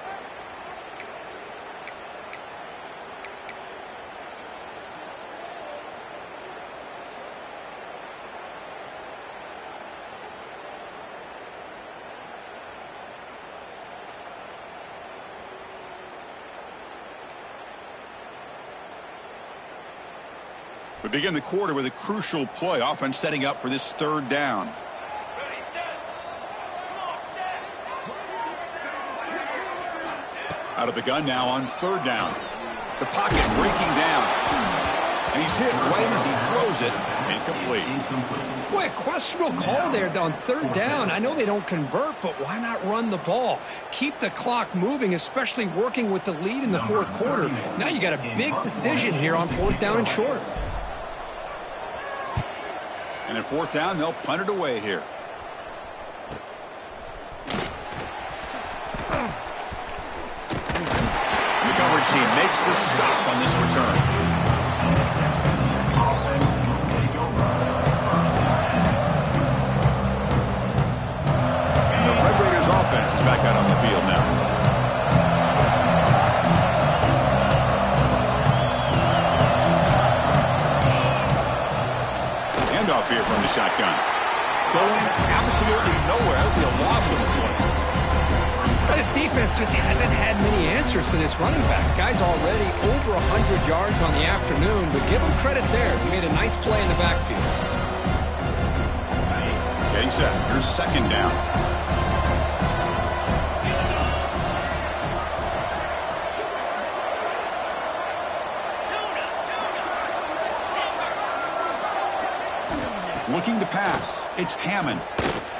We begin the quarter with a crucial play. Offense setting up for this third down. Out of the gun now on third down. The pocket breaking down. And he's hit right as he throws it. Incomplete. Boy, a questionable call there on third down. I know they don't convert, but why not run the ball? Keep the clock moving, especially working with the lead in the fourth quarter. Now you got a big decision here on fourth down and short. And at fourth down, they'll punt it away here. The coverage team makes the stop on this return. And the Red Raiders offense is back out on the field now. Off here from the shotgun. Going absolutely nowhere. It'll be a loss of the play. This defense just hasn't had many answers for this running back. Guy's already over 100 yards on the afternoon, but give him credit there. He made a nice play in the backfield. Getting set. Here's second down. Looking to pass. It's Hammond.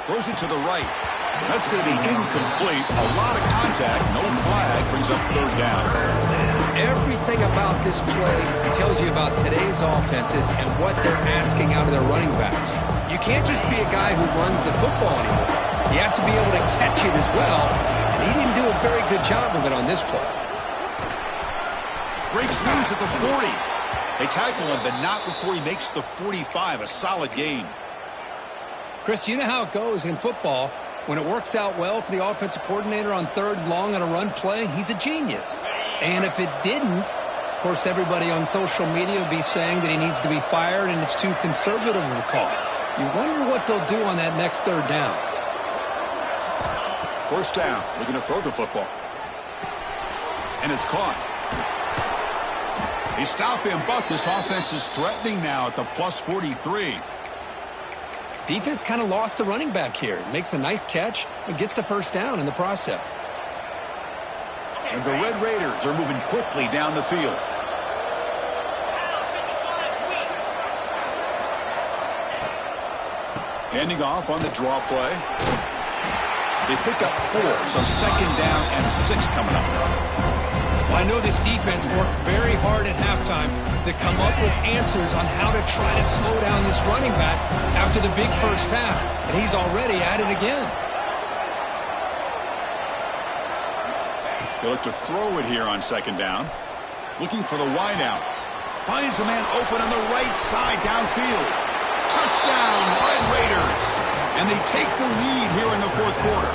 Throws it to the right. That's going to be incomplete. A lot of contact. No flag. Brings up third down. Everything about this play tells you about today's offenses and what they're asking out of their running backs. You can't just be a guy who runs the football anymore. You have to be able to catch it as well, and he didn't do a very good job of it on this play. Breaks loose at the 40. They tackle him, but not before he makes the 45. A solid gain. Chris, you know how it goes in football. When it works out well for the offensive coordinator on third and long on a run play, he's a genius. And if it didn't, of course, everybody on social media will be saying that he needs to be fired and it's too conservative of a call. You wonder what they'll do on that next third down. First down. Looking to throw the football. And it's caught. They stop him, but this offense is threatening now at the plus 43. Defense kind of lost a running back here. Makes a nice catch and gets the first down in the process. And the Red Raiders are moving quickly down the field. Handing off on the draw play. They pick up 4, so second down and 6 coming up. Well, I know this defense worked very hard at halftime to come up with answers on how to try to slow down this running back after the big first half, and he's already at it again. They look to throw it here on second down. Looking for the wideout. Finds a man open on the right side downfield. Touchdown, Red Raiders. And they take the lead here in the fourth quarter.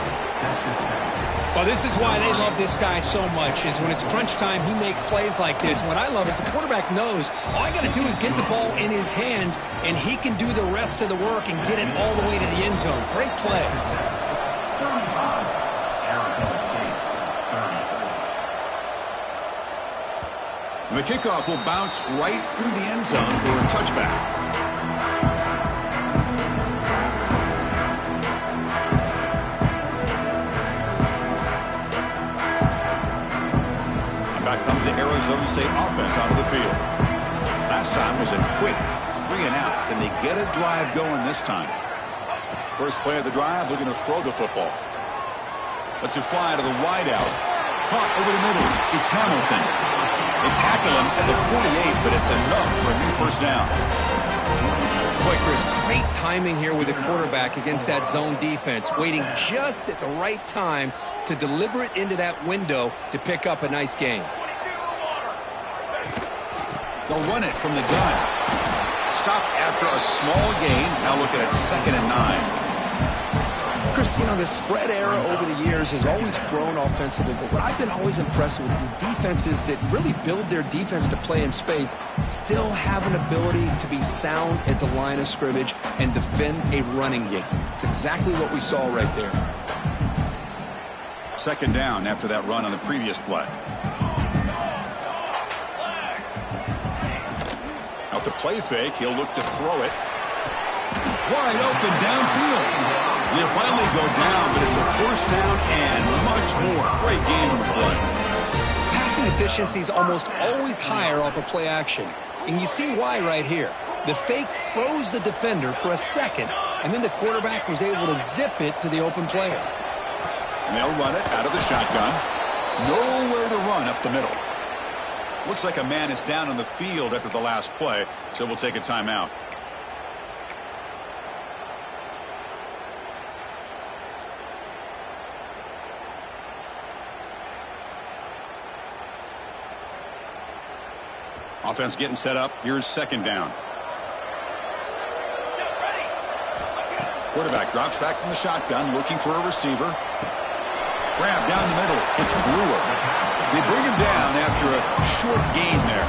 Well, this is why they love this guy so much, is when it's crunch time, he makes plays like this. What I love is the quarterback knows all I got to do is get the ball in his hands, and he can do the rest of the work and get it all the way to the end zone. Great play. And the kickoff will bounce right through the end zone for a touchback. Back comes the Arizona State offense out of the field. Last time was a quick 3-and-out. Can they get a drive going this time? First play of the drive, looking to throw the football. Lets it fly to the wideout. Caught over the middle. It's Hamilton. They tackle him at the 48, but it's enough for a new first down. Boy, Chris, great timing here with the quarterback against that zone defense, waiting just at the right time to deliver it into that window to pick up a nice gain. They'll run it from the gun. Stopped after a small gain. Now looking at 2nd and 9. Chris, you know, the spread era over the years has always grown offensively, but what I've been always impressed with defenses that really build their defense to play in space still have an ability to be sound at the line of scrimmage and defend a running game. It's exactly what we saw right there. Second down after that run on the previous play. Off the play fake, he'll look to throw it. Wide open downfield. He'll finally go down, but it's a first down and much more. Great game on the play. Passing efficiency is almost always higher off of play action. And you see why right here. The fake froze the defender for a second, and then the quarterback was able to zip it to the open player. And they'll run it out of the shotgun. Nowhere to run up the middle. Looks like a man is down on the field after the last play, so we'll take a timeout. Offense getting set up. Here's second down. Quarterback drops back from the shotgun, looking for a receiver. Grab down the middle. It's Brewer. They bring him down after a short gain there.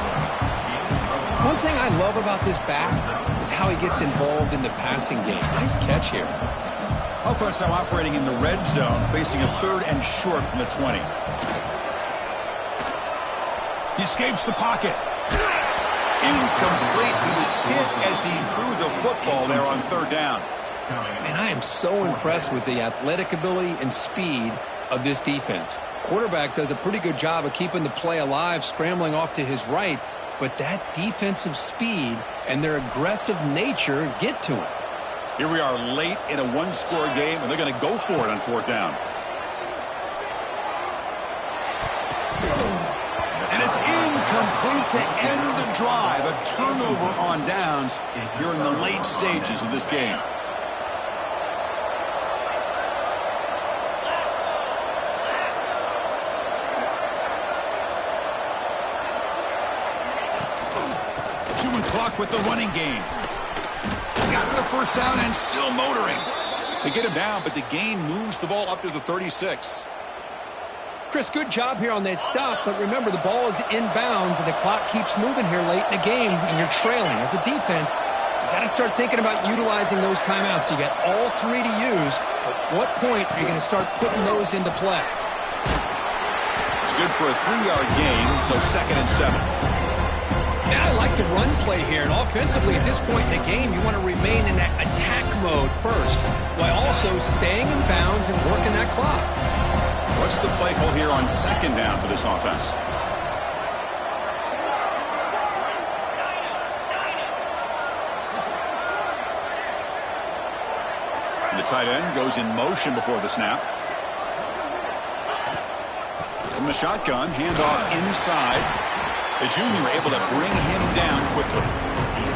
One thing I love about this back is how he gets involved in the passing game. Nice catch here. Offense now operating in the red zone, facing a 3rd and short from the 20. He escapes the pocket. Incomplete. He was hit as he threw the football there on 3rd down. And I am so impressed with the athletic ability and speed of this defense. Quarterback does a pretty good job of keeping the play alive, scrambling off to his right, but that defensive speed and their aggressive nature get to him. Here we are late in a one-score game, and they're going to go for it on 4th down. And it's incomplete to end the drive. A turnover on downs here in the late stages of this game. Chewing clock with the running game. Got the first down and still motoring. They get him down, but the gain moves the ball up to the 36. Chris, good job here on that stop, but remember the ball is inbounds and the clock keeps moving here late in the game and you're trailing. As a defense, you got to start thinking about utilizing those timeouts. You got all 3 to use, but what point are you going to start putting those into play? It's good for a 3-yard gain, so 2nd and 7. Yeah, I like the run play here. And offensively, at this point in the game, you want to remain in that attack mode first, while also staying in bounds and working that clock. What's the play call here on second down for this offense? The tight end goes in motion before the snap. From the shotgun, handoff inside. The junior able to bring him down quickly.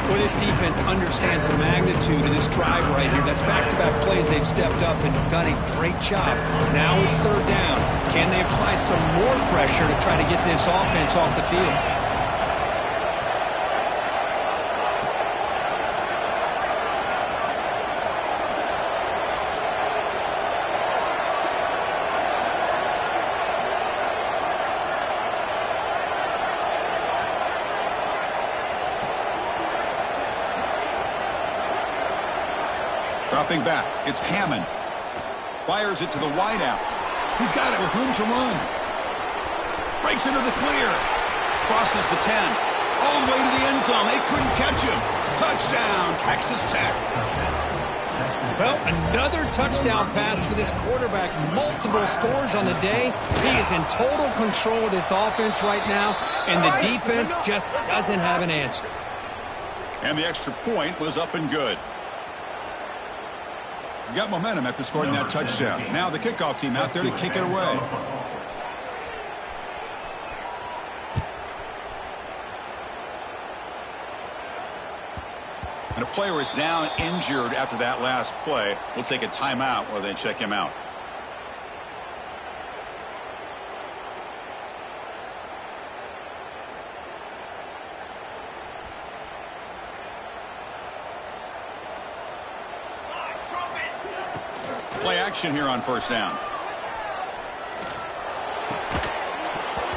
Well, this defense understands the magnitude of this drive right here. That's back-to-back plays. They've stepped up and done a great job. Now it's third down. Can they apply some more pressure to try to get this offense off the field? Dropping back, it's Hammond. Fires it to the wideout. He's got it with room to run. Breaks into the clear. Crosses the 10. All the way to the end zone. They couldn't catch him. Touchdown, Texas Tech. Well, another touchdown pass for this quarterback. Multiple scores on the day. He is in total control of this offense right now, and the defense just doesn't have an answer. And the extra point was up and good. Got momentum after scoring that touchdown. Now the kickoff team out there to kick it away. And a player is down injured after that last play. We'll take a timeout while they check him out. Play action here on first down.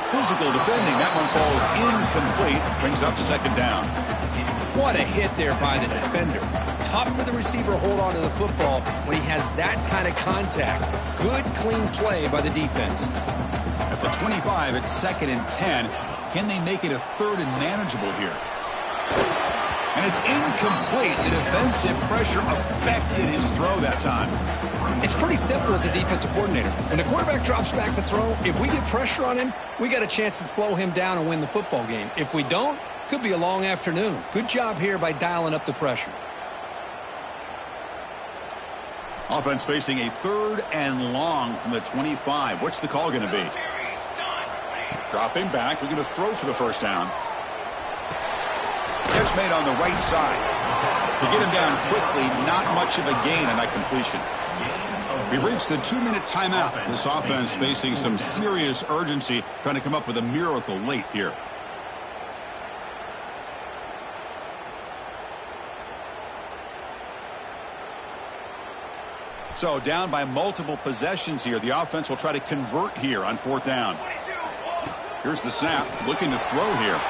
Physical defending. That one falls incomplete. Brings up second down. What a hit there by the defender. Tough for the receiver to hold on to the football when he has that kind of contact. Good, clean play by the defense. At the 25, it's 2nd and 10. Can they make it a 3rd and manageable here? And it's incomplete. The defensive pressure affected his throw that time. It's pretty simple as a defensive coordinator. When the quarterback drops back to throw, if we get pressure on him, we got a chance to slow him down and win the football game. If we don't, could be a long afternoon. Good job here by dialing up the pressure. Offense facing a 3rd and long from the 25. What's the call going to be? Dropping back. We're going to throw for the first down. Catch made on the right side. To get him down quickly, not much of a gain on that completion. We've reached the 2-minute timeout. This offense facing some serious urgency, trying to come up with a miracle late here. So down by multiple possessions here. The offense will try to convert here on 4th down. Here's the snap. Looking to throw here.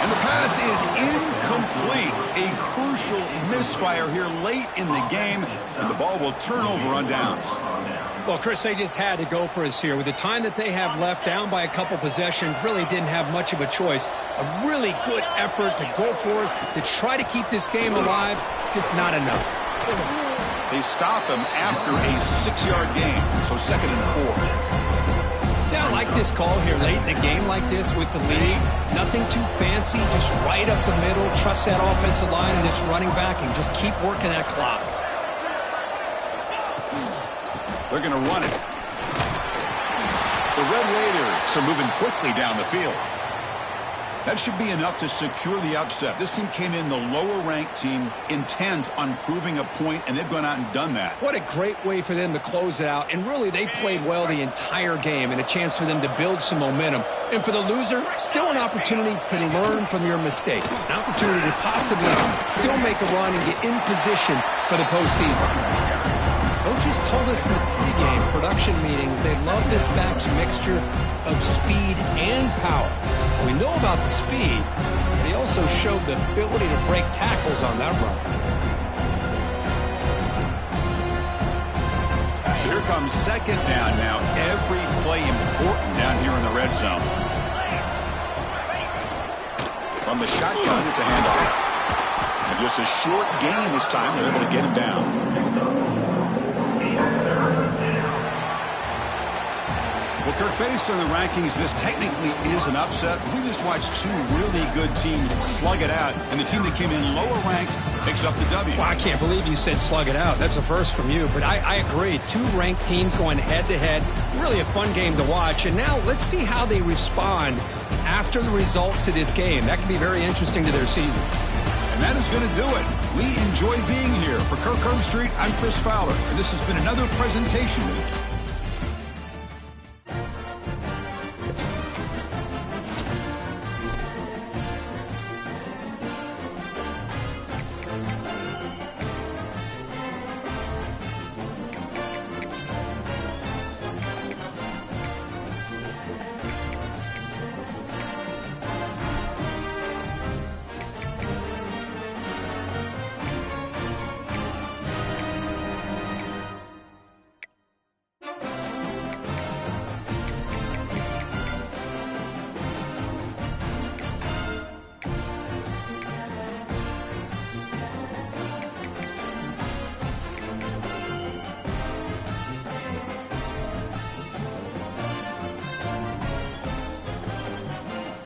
And the pass is incomplete. A crucial misfire here late in the game, and the ball will turn over on downs. Well, Chris, they just had to go for us here. With the time that they have left, down by a couple possessions, really didn't have much of a choice. A really good effort to go for it, to try to keep this game alive, just not enough. They stop him after a 6-yard gain, so 2nd and 4. Yeah, I like this call here late in a game like this with the lead. Nothing too fancy, just right up the middle. Trust that offensive line and this running back and just keep working that clock. They're going to run it. The Red Raiders are moving quickly down the field. That should be enough to secure the upset. This team came in the lower-ranked team, intent on proving a point, and they've gone out and done that. What a great way for them to close it out. And really, they played well the entire game and a chance for them to build some momentum. And for the loser, still an opportunity to learn from your mistakes. An opportunity to possibly still make a run and get in position for the postseason. Coaches told us in the pregame production meetings they love this back's mixture of speed and power. We know about the speed, but he also showed the ability to break tackles on that run. So here comes 2nd down now. Every play important down here in the red zone. From the shotgun, it's a handoff. And just a short gain this time. They're able to get him down. Well, Kirk, based on the rankings, this technically is an upset. We just watched two really good teams slug it out, and the team that came in lower ranked picks up the W. Well, I can't believe you said slug it out. That's a first from you, but I agree. Two ranked teams going head-to-head. Really a fun game to watch, and now let's see how they respond after the results of this game. That could be very interesting to their season. And that is going to do it. We enjoy being here. For Kirk Herbstreit, I'm Chris Fowler, and this has been another presentation